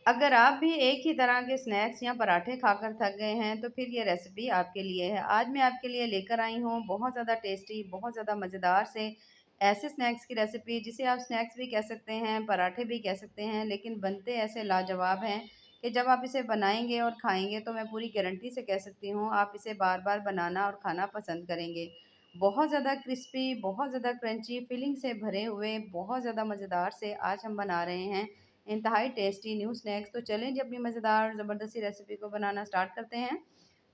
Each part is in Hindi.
अगर आप भी एक ही तरह के स्नैक्स या पराठे खाकर थक गए हैं तो फिर ये रेसिपी आपके लिए है। आज मैं आपके लिए लेकर आई हूँ बहुत ज़्यादा टेस्टी, बहुत ज़्यादा मज़ेदार से ऐसे स्नैक्स की रेसिपी जिसे आप स्नैक्स भी कह सकते हैं, पराठे भी कह सकते हैं, लेकिन बनते ऐसे लाजवाब हैं कि जब आप इसे बनाएंगे और खाएंगे तो मैं पूरी गारंटी से कह सकती हूँ आप इसे बार बार बनाना और खाना पसंद करेंगे। बहुत ज़्यादा क्रिस्पी, बहुत ज़्यादा क्रंची, फिलिंग से भरे हुए, बहुत ज़्यादा मज़ेदार से आज हम बना रहे हैं इंतहाई टेस्टी न्यू स्नैक्स। तो चलें जी अपनी मज़ेदार ज़बरदस्ती रेसिपी को बनाना स्टार्ट करते हैं।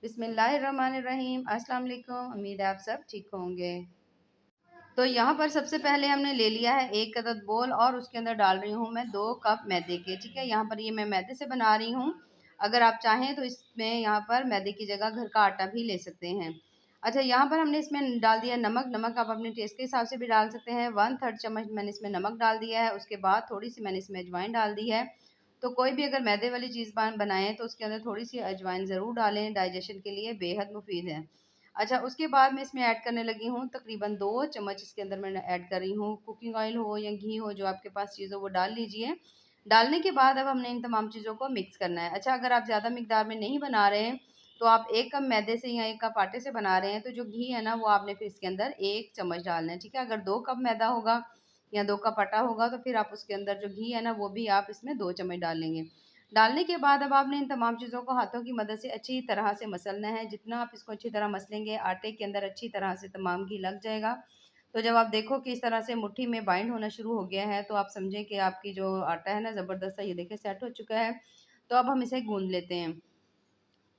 बिस्मिल्लाहिर्रहमानिर्रहीम। अस्सलाम वालेकुम। उम्मीद है आप सब ठीक होंगे। तो यहाँ पर सबसे पहले हमने ले लिया है एक अदद बोल और उसके अंदर डाल रही हूँ मैं 2 कप मैदे के। ठीक है, यहाँ पर ये मैं मैदे से बना रही हूँ। अगर आप चाहें तो इसमें यहाँ पर मैदे की जगह घर का आटा भी ले सकते हैं। अच्छा, यहाँ पर हमने इसमें डाल दिया नमक। नमक आप अपने टेस्ट के हिसाब से भी डाल सकते हैं। 1/3 चम्मच मैंने इसमें नमक डाल दिया है। उसके बाद थोड़ी सी मैंने इसमें अजवाइन डाल दी है। तो कोई भी अगर मैदे वाली चीज़ बनाएं तो उसके अंदर थोड़ी सी अजवाइन ज़रूर डालें, डाइजेशन के लिए बेहद मुफीद है। अच्छा, उसके बाद मैं इसमें ऐड करने लगी हूँ तकरीबन 2 चम्मच इसके अंदर मैं ऐड कर रही हूँ कुकिंग ऑयल हो या घी हो, जो आपके पास चीज़ हो वो डाल लीजिए। डालने के बाद अब हमने इन तमाम चीज़ों को मिक्स करना है। अच्छा, अगर आप ज़्यादा मिकदार में नहीं बना रहे हैं तो आप 1 कप मैदे से या 1 कप आटे से बना रहे हैं तो जो घी है ना वो आपने फिर इसके अंदर 1 चम्मच डालना है। ठीक है, अगर 2 कप मैदा होगा या 2 कप आटा होगा तो फिर आप उसके अंदर जो घी है ना वो भी आप इसमें 2 चम्मच डालेंगे। डालने के बाद अब आपने इन तमाम चीज़ों को हाथों की मदद से अच्छी तरह से मसलना है। जितना आप इसको अच्छी तरह मसलेंगे आटे के अंदर अच्छी तरह से तमाम घी लग जाएगा। तो जब आप देखो कि इस तरह से मुट्ठी में बाइंड होना शुरू हो गया है तो आप समझें कि आपकी जो आटा है ना ज़बरदस्त सा ये देखिए सेट हो चुका है। तो अब हम इसे गूंद लेते हैं।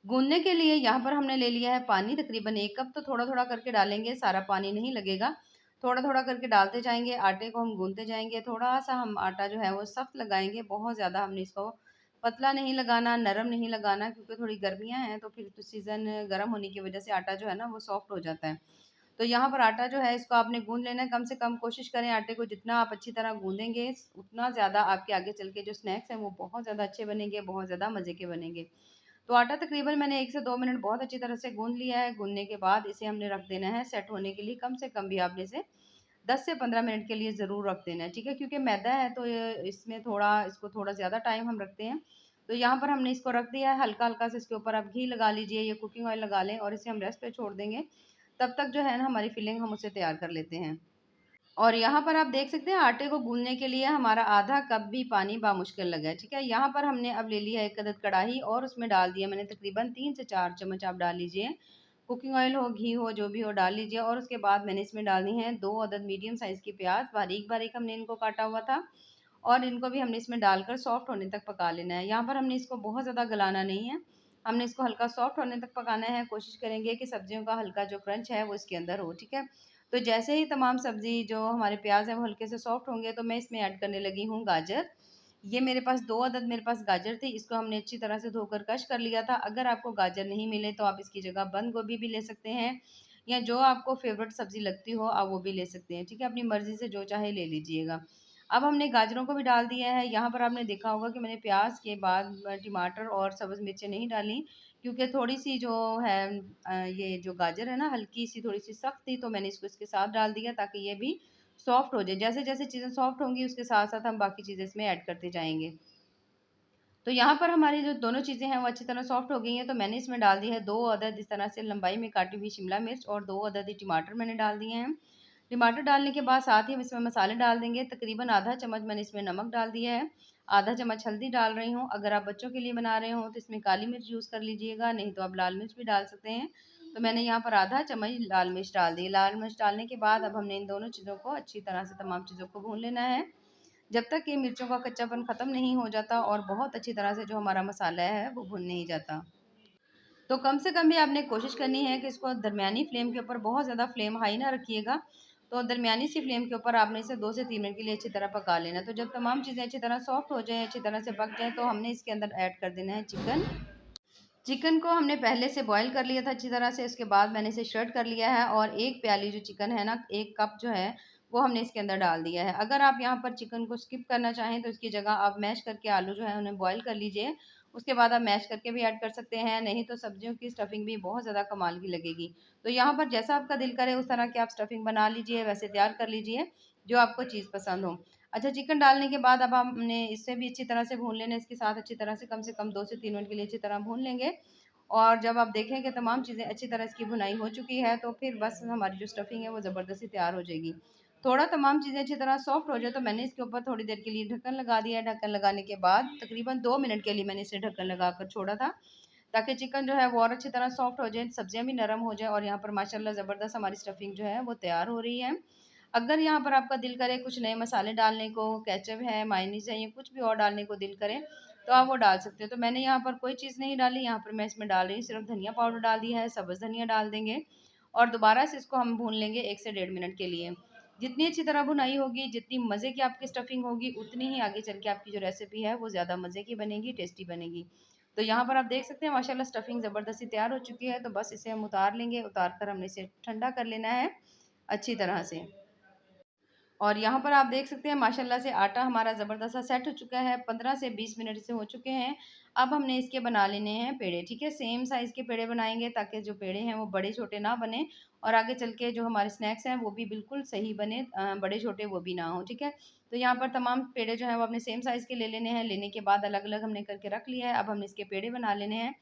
गूंदने के लिए यहाँ पर हमने ले लिया है पानी तकरीबन 1 कप। तो थोड़ा-थोड़ा करके डालेंगे, सारा पानी नहीं लगेगा। थोड़ा-थोड़ा करके डालते जाएँगे, आटे को हम गूंदते जाएँगे। थोड़ा-सा हम आटा जो है वो सख्त लगाएँगे, बहुत ज़्यादा हमने इसको पतला नहीं लगाना, नरम नहीं लगाना, क्योंकि थोड़ी गर्मियाँ हैं तो फिर तो सीज़न गर्म होने की वज़ह से आटा जो है ना वो सॉफ्ट हो जाता है। तो यहाँ पर आटा जो है इसको आपने गूँध लेना है। कम से कम कोशिश करें आटे को जितना आप अच्छी तरह गूँधेंगे, उतना ज़्यादा आपके आगे चल के जो स्नैक्स हैं वो बहुत ज़्यादा अच्छे बनेंगे, बहुत ज़्यादा मज़े के बनेंगे। तो आटा तकरीबन मैंने 1 से 2 मिनट बहुत अच्छी तरह से गूँध लिया है। गूँधने के बाद इसे हमने रख देना है सेट होने के लिए। कम से कम भी आपने इसे 10 से 15 मिनट के लिए ज़रूर रख देना है, ठीक है? क्योंकि मैदा है तो ये इसमें थोड़ा इसको थोड़ा ज़्यादा टाइम हम रखते हैं। तो यहाँ पर हमने इसको रख दिया है, हल्का-हल्का सा इसके ऊपर आप घी लगा लीजिए या कुकिंग ऑयल लगा लें और इसे हम रेस्ट पे छोड़ देंगे। तब तक जो है ना हमारी फिलिंग हम उसे तैयार कर लेते हैं। और यहाँ पर आप देख सकते हैं आटे को गूँथने के लिए हमारा आधा कप भी पानी बामुश्किल लगा है, ठीक है? यहाँ पर हमने अब ले लिया है एक अदद कढ़ाई और उसमें डाल दिया मैंने तकरीबन 3 से 4 चम्मच आप डाल लीजिए। कुकिंग ऑयल हो, घी हो, जो भी हो डाल लीजिए और उसके बाद मैंने इसमें डालनी है 2 अदद मीडियम साइज़ की प्याज़, बारीक-बारीक हमने इनको काटा हुआ था और इनको भी हमने इसमें डालकर सॉफ्ट होने तक पका लेना है। यहाँ पर हमने इसको बहुत ज़्यादा गलाना नहीं है, हमने इसको हल्का सॉफ्ट होने तक पकाना है। कोशिश करेंगे कि सब्जियों का हल्का जो क्रंच है वो इसके अंदर हो, ठीक है? तो जैसे ही तमाम सब्ज़ी जो हमारे प्याज़ हैं वो हल्के से सॉफ्ट होंगे तो मैं इसमें ऐड करने लगी हूँ गाजर। ये मेरे पास 2 अदद मेरे पास गाजर थी, इसको हमने अच्छी तरह से धोकर कश कर लिया था। अगर आपको गाजर नहीं मिले तो आप इसकी जगह बंद गोभी भी ले सकते हैं या जो आपको फ़ेवरेट सब्ज़ी लगती हो आप वो भी ले सकते हैं, ठीक है? अपनी मर्ज़ी से जो चाहे ले लीजिएगा। अब हमने गाजरों को भी डाल दिया है। यहाँ पर आपने देखा होगा कि मैंने प्याज़ के बाद टमाटर और सब्ज़ मिर्चें नहीं डाली, क्योंकि थोड़ी-सी जो है ये जो गाजर है ना हल्की-सी थोड़ी-सी सख्त थी तो मैंने इसको इसके साथ डाल दिया ताकि ये भी सॉफ्ट हो जाए। जैसे-जैसे चीज़ें सॉफ्ट होंगी उसके साथ-साथ हम बाकी चीज़ें इसमें ऐड करते जाएँगे। तो यहाँ पर हमारी जो दोनों चीज़ें हैं वो अच्छी तरह सॉफ्ट हो गई हैं तो मैंने इसमें डाल दी है 2 अदद इस तरह से लंबाई में काटी हुई शिमला मिर्च और 2 अदद ही टमाटर मैंने डाल दिए हैं। टमाटर डालने के बाद साथ ही हम इसमें मसाले डाल देंगे। तकरीबन आधा चम्मच मैंने इसमें नमक डाल दिया है, आधा चम्मच हल्दी डाल रही हूँ। अगर आप बच्चों के लिए बना रहे हो तो इसमें काली मिर्च यूज़ कर लीजिएगा, नहीं तो आप लाल मिर्च भी डाल सकते हैं। तो मैंने यहाँ पर आधा चम्मच लाल मिर्च डाल दी। लाल मिर्च डालने के बाद अब हमने इन दोनों चीज़ों को अच्छी तरह से तमाम चीज़ों को भून लेना है, जब तक ये मिर्चों का कच्चापन ख़त्म नहीं हो जाता और बहुत अच्छी तरह से जो हमारा मसाला है वो भुन नहीं जाता। तो कम से कम भी आपने कोशिश करनी है कि इसको दरमियानी फ्लेम के ऊपर, बहुत ज़्यादा फ्लेम हाई ना रखिएगा। तो दरमियानी सी फ्लेम के ऊपर आपने इसे 2 से 3 मिनट के लिए अच्छी तरह पका लेना है। तो जब तमाम चीज़ें अच्छी तरह सॉफ्ट हो जाएँ, अच्छी तरह से पक जाएँ तो हमने इसके अंदर ऐड कर देना है चिकन। चिकन को हमने पहले से बॉयल कर लिया था अच्छी तरह से, उसके बाद मैंने इसे श्रेड कर लिया है और 1 प्याली जो चिकन है ना, 1 कप जो है, वो हमने इसके अंदर डाल दिया है। अगर आप यहाँ पर चिकन को स्किप करना चाहें तो इसकी जगह आप मैश करके आलू जो है उन्हें बॉयल कर लीजिए। उसके बाद आप मैश करके भी ऐड कर सकते हैं, नहीं तो सब्जियों की स्टफिंग भी बहुत ज़्यादा कमाल की लगेगी। तो यहाँ पर जैसा आपका दिल करे उस तरह की आप स्टफिंग बना लीजिए, वैसे तैयार कर लीजिए, जो आपको चीज़ पसंद हो। अच्छा, चिकन डालने के बाद अब हमने इससे भी अच्छी तरह से भून लेना है, इसके साथ अच्छी तरह से कम 2 से 3 मिनट के लिए अच्छी तरह भून लेंगे। और जब आप देखें कि तमाम चीज़ें अच्छी तरह इसकी भुनाई हो चुकी है, तो फिर बस हमारी जो स्टफ़िंग है वो ज़बरदस्ती तैयार हो जाएगी। थोड़ा तमाम चीज़ें अच्छी तरह सॉफ्ट हो जाए तो मैंने इसके ऊपर थोड़ी देर के लिए ढक्कन लगा दिया है। ढक्कन लगाने के बाद तकरीबन 2 मिनट के लिए मैंने इसे ढक्कन लगाकर छोड़ा था, ताकि चिकन जो है वो और अच्छी तरह सॉफ्ट हो जाए, सब्जियाँ भी नरम हो जाए और यहाँ पर माशाल्लाह ज़बरदस्त हमारी स्टफ़िंग जो है वो तैयार हो रही है। अगर यहाँ पर आपका दिल करे कुछ नए मसाले डालने को, केचप है, मायोनीज़ है या कुछ भी और डालने को दिल करे, तो आप वो डाल सकते हो। तो मैंने यहाँ पर कोई चीज़ नहीं डाली, यहाँ पर मैं इसमें डाल रही हूँ सिर्फ़ धनिया पाउडर डाल दिया है, सब्ज़ धनिया डाल देंगे और दोबारा से इसको हम भून लेंगे 1 से डेढ़ मिनट के लिए। जितनी अच्छी तरह भुनाई होगी, जितनी मज़े की आपकी स्टफ़िंग होगी, उतनी ही आगे चल के आपकी जो रेसिपी है वो ज़्यादा मज़े की बनेगी, टेस्टी बनेगी। तो यहाँ पर आप देख सकते हैं माशाल्लाह स्टफ़िंग ज़बरदस्ती तैयार हो चुकी है, तो बस इसे हम उतार लेंगे, उतार कर हमने इसे ठंडा कर लेना है अच्छी तरह से। और यहाँ पर आप देख सकते हैं माशाल्लाह से आटा हमारा ज़बरदस्त सा सेट हो चुका है, 15 से 20 मिनट से हो चुके हैं। अब हमने इसके बना लेने हैं पेड़े, ठीक है? सेम साइज़ के पेड़े बनाएँगे ताकि जो पेड़े हैं वो बड़े-छोटे ना बने और आगे चल के जो हमारे स्नैक्स हैं वो भी बिल्कुल सही बने, बड़े-छोटे वो भी ना हों, ठीक है? तो यहाँ पर तमाम पेड़े जो हैं वो अपने सेम साइज़ के ले लेने हैं, लेने के बाद अलग-अलग हमने करके रख लिया है। अब हमने इसके पेड़े बना लेने हैं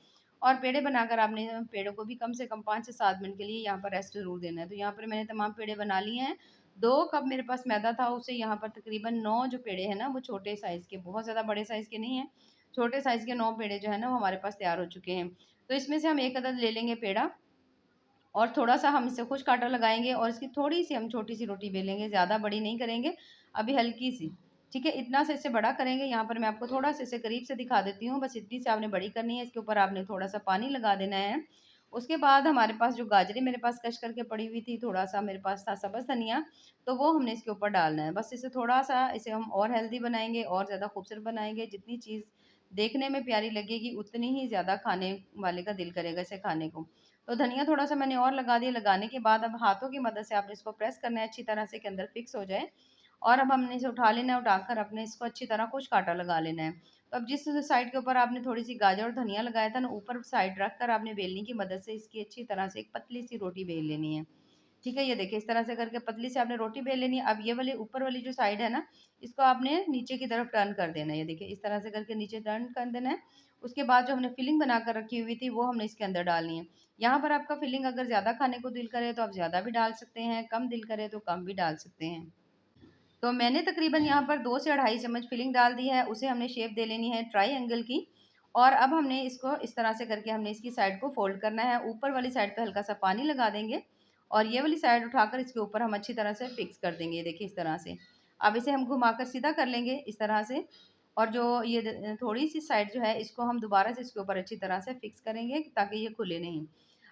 और पेड़े बनाकर आपने पेड़ों को भी कम से कम 5 से 7 मिनट के लिए यहाँ पर रेस्ट ज़रूर देना है। तो यहाँ पर मैंने तमाम पेड़े बना लिए हैं। 2 कप मेरे पास मैदा था, उससे यहाँ पर तकरीबन 9 जो पेड़े हैं ना, वो छोटे साइज़ के, बहुत ज़्यादा बड़े साइज़ के नहीं हैं। छोटे साइज़ के 9 पेड़े जो है ना, वो हमारे पास तैयार हो चुके हैं। तो इसमें से हम 1 अदद ले लेंगे पेड़ा और थोड़ा-सा हम इसे खुश काँटा लगाएँगे और इसकी थोड़ी-सी हम छोटी-सी रोटी बेलेंगे, ज़्यादा बड़ी नहीं करेंगे, अभी हल्की-सी, ठीक है? इतना सा इससे बड़ा करेंगे, यहाँ पर मैं आपको थोड़ा-सा इसे करीब से दिखा देती हूँ, बस इतनी सी आपने बड़ी करनी है, इसके ऊपर आपने थोड़ा-सा पानी लगा देना है। उसके बाद हमारे पास जो गाजरें मेरे पास कश करके पड़ी हुई थी, थोड़ा-सा मेरे पास था सब्ज़ धनिया, तो वो हमने इसके ऊपर डालना है। बस इसे थोड़ा-सा इसे हम और हेल्दी बनाएँगे और ज़्यादा खूबसूरत बनाएँगे, जितनी चीज़ देखने में प्यारी लगेगी, उतनी ही ज़्यादा खाने वाले का दिल करेगा इसे खाने को। तो धनिया थोड़ा-सा मैंने और लगा दिया, लगाने के बाद अब हाथों की मदद से आपने इसको प्रेस करना है अच्छी तरह से कि अंदर फिक्स हो जाए और अब हमने इसे उठा लेना है, उठाकर अपने इसको अच्छी तरह कुछ काँटा लगा लेना है। तो अब जिस साइड के ऊपर आपने थोड़ी-सी गाजर और धनिया लगाया था ना, ऊपर साइड रख कर आपने बेलनी की मदद से इसकी अच्छी तरह से एक पतली-सी रोटी बेल लेनी है। ठीक है, ये देखिए इस तरह से करके पतली से आपने रोटी बेल लेनी है। अब ये वाली ऊपर वाली जो साइड है ना, इसको आपने नीचे की तरफ टर्न कर देना है। ये देखिए इस तरह से करके नीचे टर्न कर देना है। उसके बाद जो हमने फिलिंग बनाकर रखी हुई थी, वो हमने इसके अंदर डालनी है। यहाँ पर आपका फिलिंग अगर ज़्यादा खाने को दिल करे तो आप ज़्यादा भी डाल सकते हैं, कम दिल करे तो कम भी डाल सकते हैं। तो मैंने तकरीबन यहाँ पर 2 से ढाई चम्मच फिलिंग डाल दी है, उसे हमने शेप दे लेनी है ट्रायंगल की और अब हमने इसको इस तरह से करके हमने इसकी साइड को फ़ोल्ड करना है। ऊपर वाली साइड पे हल्का-सा पानी लगा देंगे और ये वाली साइड उठाकर इसके ऊपर हम अच्छी तरह से फिक्स कर देंगे, ये देखिए इस तरह से। अब इसे हम घुमाकर सीधा कर लेंगे इस तरह से और जो ये थोड़ी-सी साइड जो है, इसको हम दोबारा से इसके ऊपर अच्छी तरह से फिक्स करेंगे ताकि ये खुले नहीं।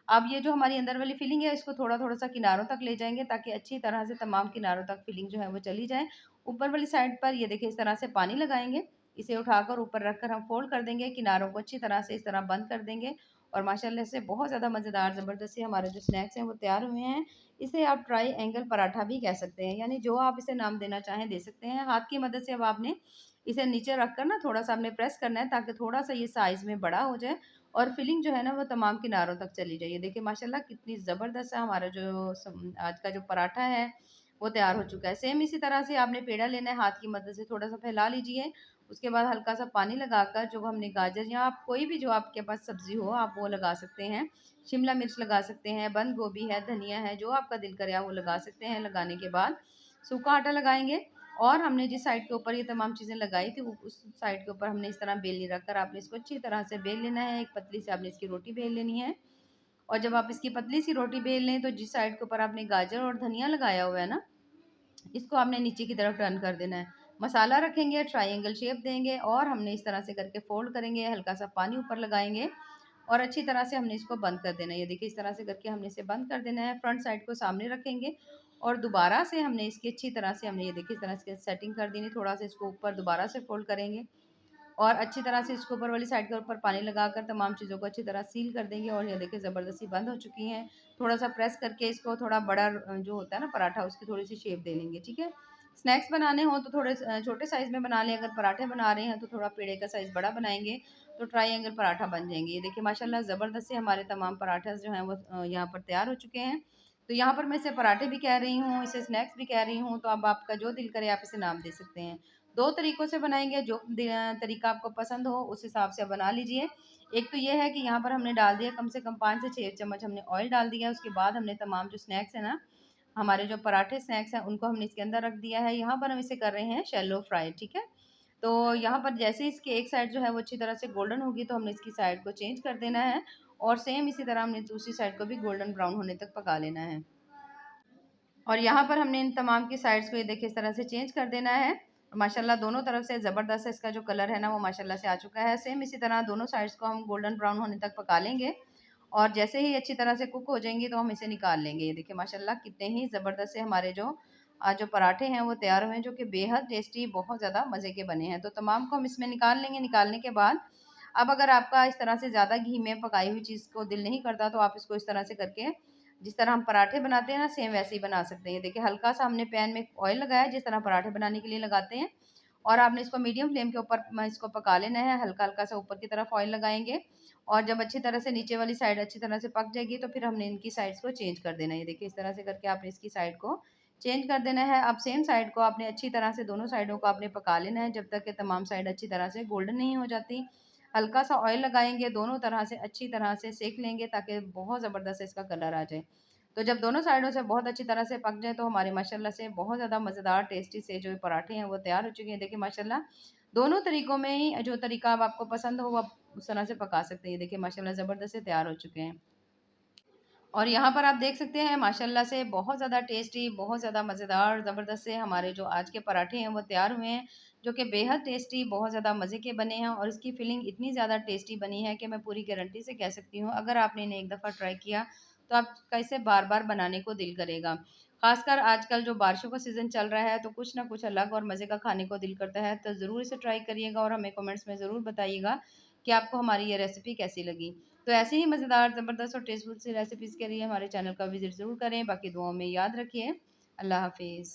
अब ये जो हमारी अंदर वाली फिलिंग है, इसको थोड़ा-थोड़ा सा किनारों तक ले जाएँगे ताकि अच्छी तरह से तमाम किनारों तक फिलिंग जो है वो चली जाए। ऊपर वाली साइड पर ये देखिए इस तरह से पानी लगाएँगे, इसे उठाकर ऊपर रखकर हम फ़ोल्ड कर देंगे, किनारों को अच्छी तरह से इस तरह बंद कर देंगे और माशाल्लाह से बहुत ज़्यादा मज़ेदार ज़बरदस्त से हमारे जो स्नैक्स हैं वो तैयार हुए हैं। इसे आप ट्राई एंगल पराठा भी कह सकते हैं, यानी जो आप इसे नाम देना चाहें दे सकते हैं। हाथ की मदद से अब आपने इसे नीचे रखकर ना थोड़ा-सा आपने प्रेस करना है ताकि थोड़ा-सा ये साइज़ में बड़ा हो जाए और फिलिंग जो है ना वो तमाम किनारों तक चली जाए। ये देखिए माशाल्लाह कितनी ज़बरदस्त है हमारा जो आज का जो पराठा है वो तैयार हो चुका है। सेम इसी तरह से आपने पेड़ा लेना है, हाथ की मदद से थोड़ा-सा फैला लीजिए। उसके बाद हल्का-सा पानी लगाकर जो हमने गाजर या आप कोई भी जो आपके पास सब्ज़ी हो आप वो लगा सकते हैं। शिमला मिर्च लगा सकते हैं, बंद गोभी है, धनिया है, जो आपका दिल करे आप वो लगा सकते हैं। लगाने के बाद सूखा आटा लगाएँगे और हमने जिस साइड के ऊपर ये तमाम चीज़ें लगाई थी, उ उस साइड के ऊपर हमने इस तरह बेलनी रखकर आपने इसको अच्छी तरह से बेल लेना है। एक पतली सी आपने इसकी रोटी बेल लेनी है और जब आप इसकी पतली सी रोटी बेल लें, तो जिस साइड के ऊपर आपने गाजर और धनिया लगाया हुआ है ना, इसको आपने नीचे की तरफ टर्न कर देना है। मसाला रखेंगे, ट्रायंगल शेप देंगे और हमने इस तरह से करके फ़ोल्ड करेंगे, हल्का-सा पानी ऊपर लगाएँगे और अच्छी तरह से हमने इसको बंद कर देना है। ये देखिए इस तरह से करके हमने इसे बंद कर देना है। फ्रंट साइड को सामने रखेंगे और दोबारा से हमने इसकी अच्छी तरह से हमने ये देखिए इस तरह से सेटिंग कर देनी। थोड़ा-सा इसको ऊपर दोबारा से फ़ोल्ड करेंगे और अच्छी तरह से इसके ऊपर वाली साइड के ऊपर पानी लगाकर तमाम चीज़ों को अच्छी तरह सील कर देंगे और ये देखिए ज़बरदस्ती बंद हो चुकी हैं। थोड़ा-सा प्रेस करके इसको थोड़ा बड़ा जो होता है ना पराठा उसकी थोड़ी-सी शेप दे लेंगे, ठीक है? स्नैक्स बनाने हों तो थोड़े छोटे साइज़ में बना लें, अगर पराठे बना रहे हैं तो थोड़ा पेड़े का साइज़ बड़ा बनाएँगे, तो ट्रायंगल पराठा बन जाएँगे। ये देखिए माशाल्लाह ज़बरदस्त से हमारे तमाम पराठा जो हैं वो यहाँ पर तैयार हो चुके हैं। तो यहाँ पर मैं इसे पराठे भी कह रही हूँ, इसे स्नैक्स भी कह रही हूँ, तो अब आपका जो दिल करे आप इसे नाम दे सकते हैं। 2 तरीकों से बनाएँगे, जो तरीका आपको पसंद हो उस हिसाब से आप बना लीजिए। एक तो ये है कि यहाँ पर हमने डाल दिया कम से कम 5 से 6 चम्मच हमने ऑयल डाल दिया, उसके बाद हमने तमाम जो स्नैक्स हैं ना, हमारे जो पराठे स्नैक्स हैं उनको हमने इसके अंदर रख दिया है। यहाँ पर हम इसे कर रहे हैं शैलो फ्राई, ठीक है? तो यहाँ पर जैसे ही इसकी एक साइड जो है वो अच्छी तरह से गोल्डन होगी तो हमने इसकी साइड को चेंज कर देना है और सेम इसी तरह हमने दूसरी साइड को भी गोल्डन ब्राउन होने तक पका लेना है। और यहाँ पर हमने इन तमाम की साइड्स को ये देखिए इस तरह से चेंज कर देना है। माशाल्लाह दोनों तरफ से ज़बरदस्त इसका जो कलर है ना वो माशाल्लाह से आ चुका है। सेम इसी तरह दोनों साइड्स को हम गोल्डन ब्राउन होने तक पका लेंगे और जैसे ही अच्छी तरह से कुक हो जाएंगी तो हम इसे निकाल लेंगे। ये देखिए माशाल्लाह कितने ही ज़बरदस्त से हमारे जो पराठे हैं वो तैयार हुए हैं, जो कि बेहद टेस्टी बहुत ज़्यादा मज़े के बने हैं। तो तमाम को हम इसमें निकाल लेंगे। निकालने के बाद अब अगर आपका इस तरह से ज़्यादा घी में पकाई हुई चीज़ को दिल नहीं करता तो आप इसको इस तरह से करके जिस तरह हम पराठे बनाते हैं ना सेम वैसे ही बना सकते हैं। देखिए हल्का-सा हमने पैन में ऑयल लगाया है जिस तरह पराठे बनाने के लिए लगाते हैं और आपने इसको मीडियम फ्लेम के ऊपर इसको पका लेना है। हल्का-हल्का सा ऊपर की तरफ ऑयल लगाएँगे और जब अच्छी तरह से नीचे वाली साइड अच्छी तरह से पक जाएगी तो फिर हमने इनकी साइड्स को चेंज कर देना है। ये देखिए इस तरह से करके आपने इसकी साइड को चेंज कर देना है। अब सेम साइड को आपने अच्छी तरह से दोनों साइडों को आपने पका लेना है जब तक कि तमाम साइड अच्छी तरह से गोल्डन नहीं हो जाती। हल्का-सा ऑयल लगाएँगे, दोनों तरह से अच्छी तरह से सेंक लेंगे ताकि बहुत ज़बरदस्त इसका कलर आ जाए। तो जब दोनों साइडों से बहुत अच्छी तरह से पक जाए तो हमारे माशाल्लाह से बहुत ज़्यादा मज़ेदार टेस्टी से जो पराठे हैं वो तैयार हो चुके हैं। देखिए माशाल्लाह दोनों तरीकों में ही जो तरीका अब आपको पसंद हो वो आप उस तरह से पका सकते हैं। देखिए माशाल्लाह ज़बरदस्त से तैयार हो चुके हैं। और यहाँ पर आप देख सकते हैं माशाल्लाह से बहुत ज़्यादा टेस्टी, बहुत ज़्यादा मज़ेदार, ज़बरदस्त से हमारे जो आज के पराठे हैं वो तैयार हुए हैं, जो कि बेहद टेस्टी, बहुत ज़्यादा मज़े के बने हैं और इसकी फिलिंग इतनी ज़्यादा टेस्टी बनी है कि मैं पूरी गारंटी से कह सकती हूँ, अगर आपने इन्हें एक दफ़ा ट्राई किया, तो आपका इसे बार-बार बनाने को दिल करेगा। ख़ासकर आजकल जो बारिशों का सीज़न चल रहा है, तो कुछ ना कुछ अलग और मज़े का खाने को दिल करता है, तो ज़रूर इसे ट्राई करिएगा और हमें कमेंट्स में ज़रूर बताइएगा कि आपको हमारी ये रेसिपी कैसी लगी। तो ऐसे ही मज़ेदार, ज़बरदस्त और टेस्टफुल सी रेसिपीज़ के लिए हमारे चैनल का विज़िट ज़रूर करें। बाकी दुआओं में याद रखिए। अल्लाह हाफ़िज़।